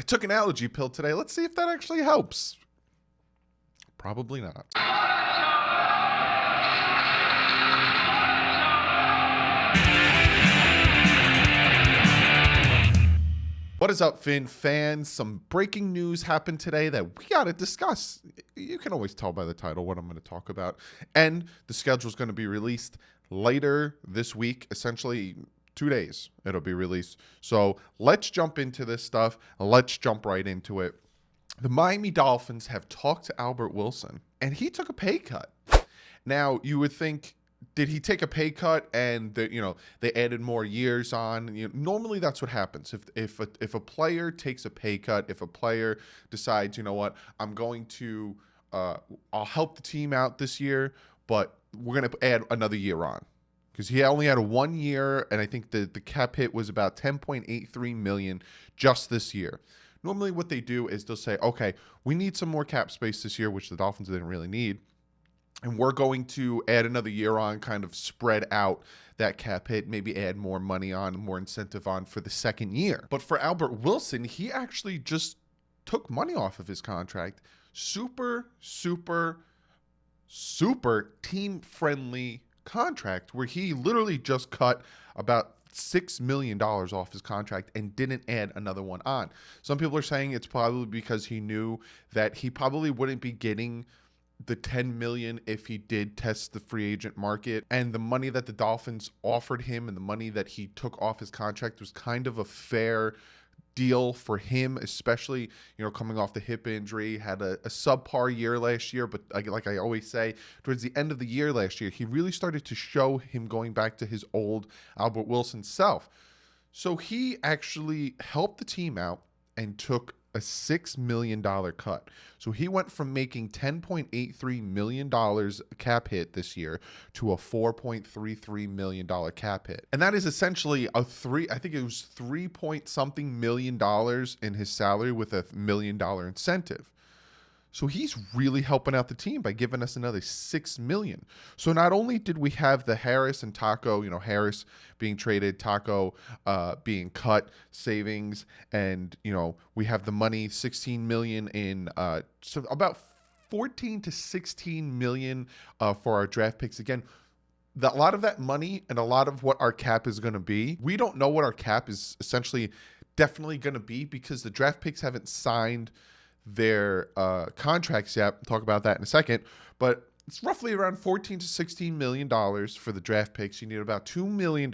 I took an allergy pill today. Let's see if that actually helps. Probably not. What is up, Finn fans? Some breaking news happened today that we got to discuss. You can always tell by the title what I'm going to talk about. And the schedule is going to be released later this week, essentially 2 days it'll be released. So let's jump into this stuff. Let's jump right into it. The Miami Dolphins have talked to Albert Wilson, and he took a pay cut. Now, you would think, did he take a pay cut and they added more years on? Normally that's what happens. If a player takes a pay cut, if a player decides, you know what, I'm going to I'll help the team out this year, but we're going to add another year on. Because he only had a 1 year, and I think the cap hit was about $10.83 million just this year. Normally what they do is they'll say, okay, we need some more cap space this year, which the Dolphins didn't really need. And we're going to add another year on, kind of spread out that cap hit, maybe add more money on, more incentive on for the second year. But for Albert Wilson, he actually just took money off of his contract. Super, super, super team-friendly contract where he literally just cut about $6 million off his contract and didn't add another one on. Some people are saying it's probably because he knew that he probably wouldn't be getting the $10 million if he did test the free agent market, and the money that the Dolphins offered him and the money that he took off his contract was kind of a fair deal for him, especially coming off the hip injury. Had a subpar year last year, but like I always say, towards the end of the year last year, he really started to show him going back to his old Albert Wilson self. So he actually helped the team out and took a $6 million cut. So he went from making $10.83 million cap hit this year to a $4.33 million cap hit. And that is essentially I think it was 3 point something million dollars in his salary with a $1 million incentive. So he's really helping out the team by giving us another $6 million. So not only did we have the Harris and Taco, Harris being traded, Taco being cut, savings, and we have the money, $16 million in so about 14 to 16 million for our draft picks. Again, a lot of that money and a lot of what our cap is going to be, we don't know what our cap is essentially definitely going to be because the draft picks haven't signed their contracts yet. We'll talk about that in a second, but it's roughly around 14 to 16 million dollars for the draft picks. You need about $2 million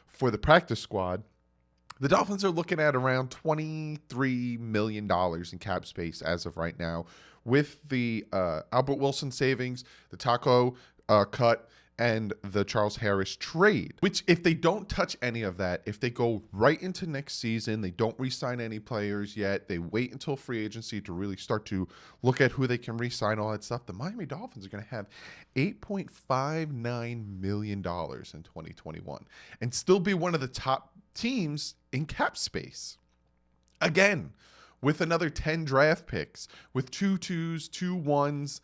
for the practice squad. The Dolphins are looking at around $23 million in cap space as of right now, with the Albert Wilson savings, the Taco cut, and the Charles Harris trade, which if they don't touch any of that, if they go right into next season, they don't re-sign any players yet, they wait until free agency to really start to look at who they can re-sign, all that stuff, the Miami Dolphins are going to have $8.59 million in 2021 and still be one of the top teams in cap space. Again, with another 10 draft picks, with 2 2s, 2 1s,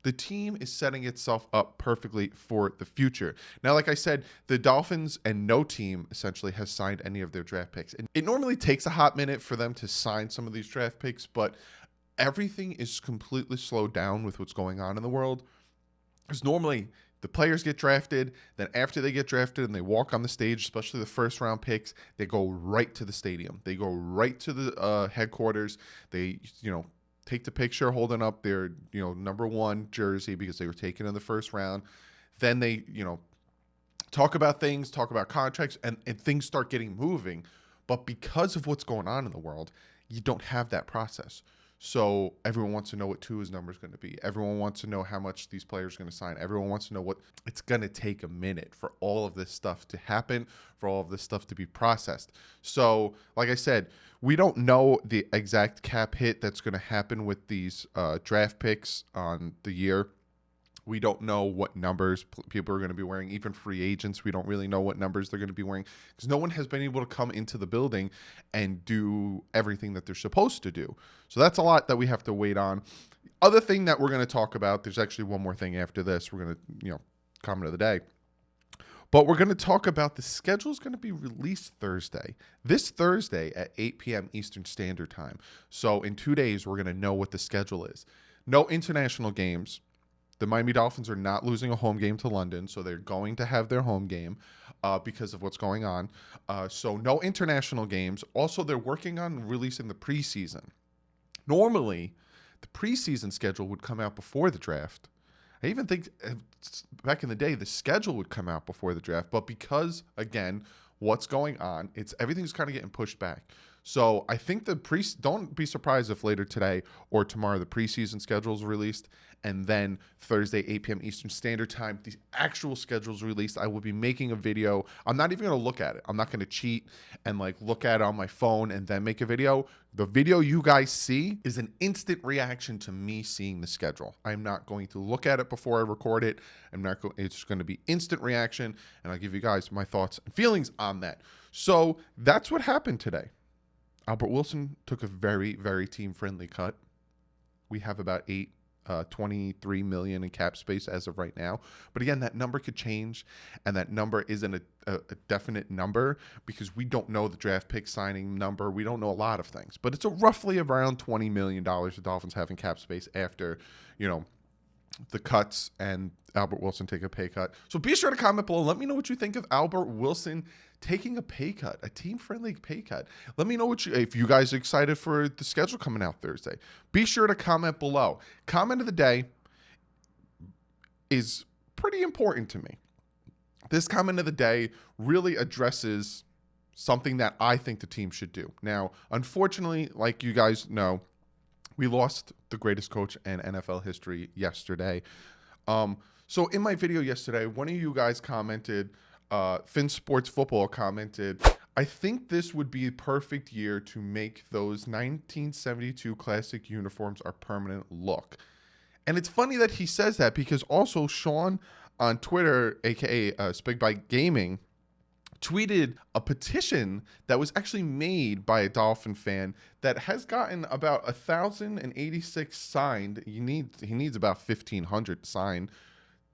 the team is setting itself up perfectly for the future. Now, like I said, the Dolphins and no team essentially has signed any of their draft picks. And it normally takes a hot minute for them to sign some of these draft picks, but everything is completely slowed down with what's going on in the world. Because normally the players get drafted, then after they get drafted and they walk on the stage, especially the first round picks, they go right to the stadium. They go right to the headquarters. They, take the picture holding up their, number 1 jersey because they were taken in the first round. Then they, talk about things, talk about contracts, and things start getting moving. But because of what's going on in the world, you don't have that process. So everyone wants to know what Tua's number is going to be. Everyone wants to know how much these players are going to sign. Everyone wants to know what it's going to take a minute for all of this stuff to happen, for all of this stuff to be processed. So, like I said, we don't know the exact cap hit that's going to happen with these draft picks on the year. We don't know what numbers people are going to be wearing. Even free agents, we don't really know what numbers they're going to be wearing because no one has been able to come into the building and do everything that they're supposed to do. So that's a lot that we have to wait on. Other thing that we're going to talk about, there's actually one more thing after this. We're going to, comment of the day. But we're going to talk about the schedule is going to be released Thursday. This Thursday at 8 p.m. Eastern Standard Time. So in 2 days, we're going to know what the schedule is. No international games. The Miami Dolphins are not losing a home game to London, so they're going to have their home game because of what's going on. So no international games. Also, they're working on releasing the preseason. Normally, the preseason schedule would come out before the draft. I even think back in the day, the schedule would come out before the draft. But because, again, what's going on, everything's kind of getting pushed back. So I think don't be surprised if later today or tomorrow the preseason schedule is released, and then Thursday, 8 p.m. Eastern Standard Time, the actual schedule is released. I will be making a video. I'm not even going to look at it. I'm not going to cheat and look at it on my phone and then make a video. The video you guys see is an instant reaction to me seeing the schedule. I'm not going to look at it before I record it. It's going to be instant reaction, and I'll give you guys my thoughts and feelings on that. So that's what happened today. Albert Wilson took a very, very team-friendly cut. We have about $23 million in cap space as of right now. But again, that number could change, and that number isn't a definite number because we don't know the draft pick signing number. We don't know a lot of things. But it's roughly around $20 million the Dolphins have in cap space after, the cuts and Albert Wilson take a pay cut. So be sure to comment below. Let me know what you think of Albert Wilson taking a pay cut, a team-friendly pay cut. Let me know if you guys are excited for the schedule coming out Thursday. Be sure to comment below. Comment of the day is pretty important to me. This comment of the day really addresses something that I think the team should do. Now, unfortunately, like you guys know, we lost the greatest coach in NFL history yesterday. So in my video yesterday, one of you guys commented, Fin Sports Football commented, I think this would be a perfect year to make those 1972 classic uniforms our permanent look. And it's funny that he says that because also Sean on Twitter, aka Spig Bike Gaming, tweeted a petition that was actually made by a Dolphin fan that has gotten about 1,086 signed. He needs about 1,500 signed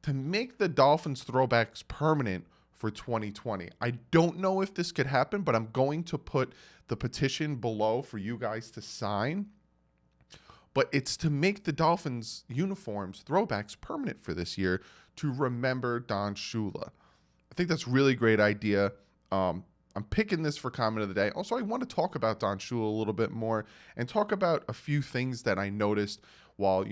to make the Dolphins throwbacks permanent for 2020. I don't know if this could happen, but I'm going to put the petition below for you guys to sign. But it's to make the Dolphins uniforms throwbacks permanent for this year to remember Don Shula. I think that's a really great idea. I'm picking this for comment of the day. Also, I want to talk about Don Shula a little bit more and talk about a few things that I noticed while,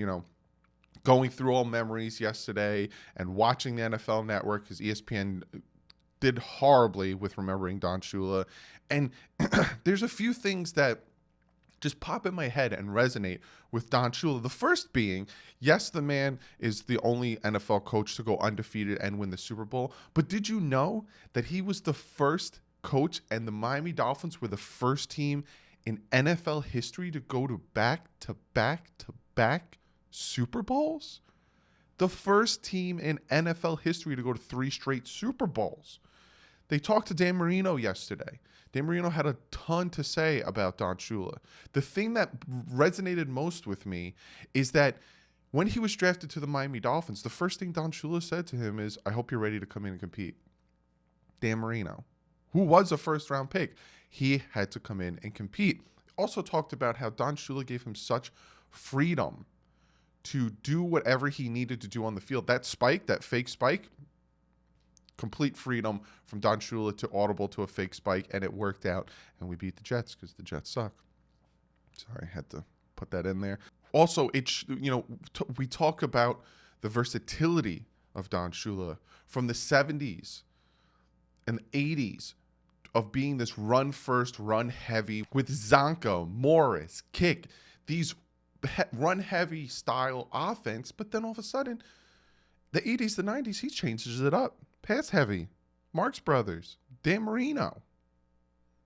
going through all memories yesterday and watching the NFL Network, because ESPN did horribly with remembering Don Shula. And there's a few things that just pop in my head and resonate with Don Shula. The first being, yes, the man is the only NFL coach to go undefeated and win the Super Bowl. But did you know that he was the first coach and the Miami Dolphins were the first team in NFL history to go to back-to-back-to-back Super Bowls? The first team in NFL history to go to 3 straight Super Bowls. They talked to Dan Marino yesterday. Dan Marino had a ton to say about Don Shula. The thing that resonated most with me is that when he was drafted to the Miami Dolphins, the first thing Don Shula said to him is, I hope you're ready to come in and compete. Dan Marino, who was a first-round pick, he had to come in and compete. Also talked about how Don Shula gave him such freedom to do whatever he needed to do on the field. That spike, that fake spike, complete freedom from Don Shula to audible to a fake spike, and it worked out, and we beat the Jets because the Jets suck. Sorry, I had to put that in there. Also, we talk about the versatility of Don Shula from the 70s and 80s of being this run first, run heavy with Zonka, Morris, Kick, these run heavy style offense, but then all of a sudden, the 80s, the 90s, he changes it up. Pass heavy, Marx Brothers, Dan Marino.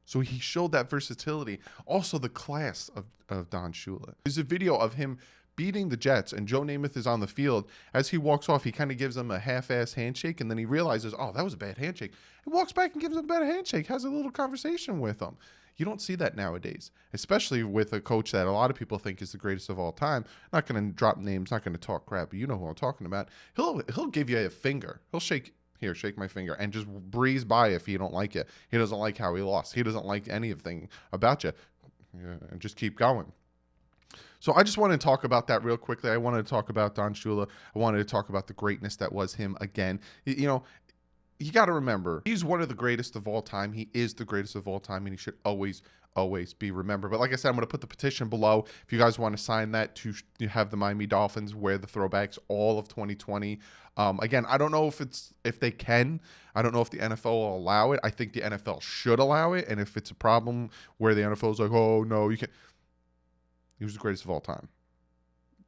So he showed that versatility. Also the class of Don Shula. There's a video of him beating the Jets, and Joe Namath is on the field. As he walks off, he kind of gives him a half-ass handshake, and then he realizes, oh, that was a bad handshake. He walks back and gives him a better handshake, has a little conversation with him. You don't see that nowadays, especially with a coach that a lot of people think is the greatest of all time. Not going to drop names, not going to talk crap, but you know who I'm talking about. He'll give you a finger. He'll shake here, shake my finger, and just breeze by if you don't like it. He doesn't like how he lost. He doesn't like anything about you. Yeah, and just keep going. So I just wanted to talk about that real quickly. I wanted to talk about Don Shula. I wanted to talk about the greatness that was him again. You know, you got to remember, he's one of the greatest of all time. He is the greatest of all time, and he should always be remembered. But like I said, I'm going to put the petition below if you guys want to sign that to have the Miami Dolphins wear the throwbacks all of 2020. Again, I don't know if they can. I don't know if the NFL will allow it. I think the NFL should allow it. And if it's a problem where the NFL is like, oh, no, you can't. He was the greatest of all time.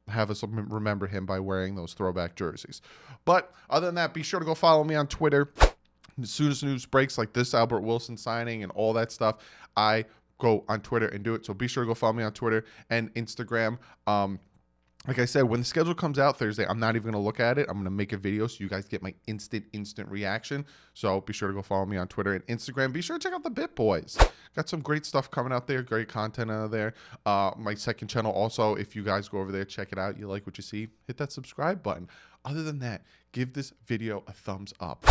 Have us remember him by wearing those throwback jerseys. But other than that, be sure to go follow me on Twitter. As soon as news breaks like this Albert Wilson signing and all that stuff, I go on Twitter and do it. So be sure to go follow me on Twitter and Instagram. Like I said, when the schedule comes out Thursday, I'm not even going to look at it. I'm going to make a video so you guys get my instant reaction. So be sure to go follow me on Twitter and Instagram. Be sure to check out the Bit Boys. Got some great stuff coming out there, great content out there. My second channel also, if you guys go over there, check it out. You like what you see, hit that subscribe button. Other than that, give this video a thumbs up.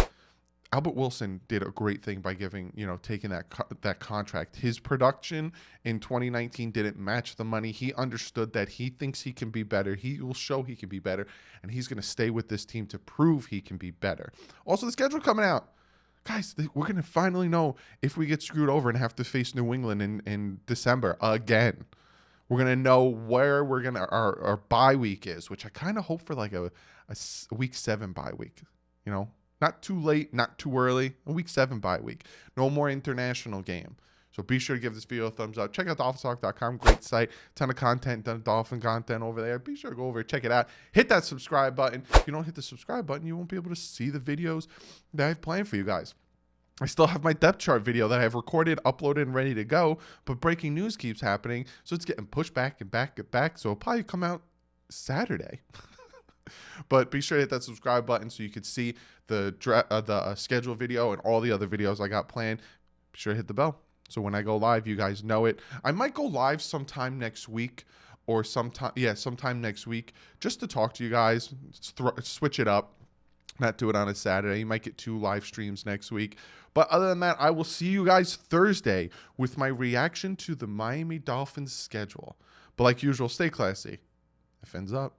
Albert Wilson did a great thing by taking that contract. His production in 2019 didn't match the money. He understood that he thinks he can be better. He will show he can be better, and he's going to stay with this team to prove he can be better. Also, the schedule coming out. Guys, we're going to finally know if we get screwed over and have to face New England in December again. We're going to know where our bye week is, which I kind of hope for like a week 7 bye week, you know. Not too late, not too early. A week 7 bye week. No more international game. So be sure to give this video a thumbs up. Check out DolphinsTalk.com. Great site. Ton of content, ton of Dolphin content over there. Be sure to go over and check it out. Hit that subscribe button. If you don't hit the subscribe button, you won't be able to see the videos that I have planned for you guys. I still have my depth chart video that I have recorded, uploaded, and ready to go. But breaking news keeps happening. So it's getting pushed back and back and back. So it'll probably come out Saturday. But be sure to hit that subscribe button so you can see the schedule video and all the other videos I got planned. Be sure to hit the bell so when I go live, you guys know it. I might go live sometime next week or sometime next week just to talk to you guys, switch it up, not do it on a Saturday. You might get 2 live streams next week. But other than that, I will see you guys Thursday with my reaction to the Miami Dolphins schedule. But like usual, stay classy. FN's up.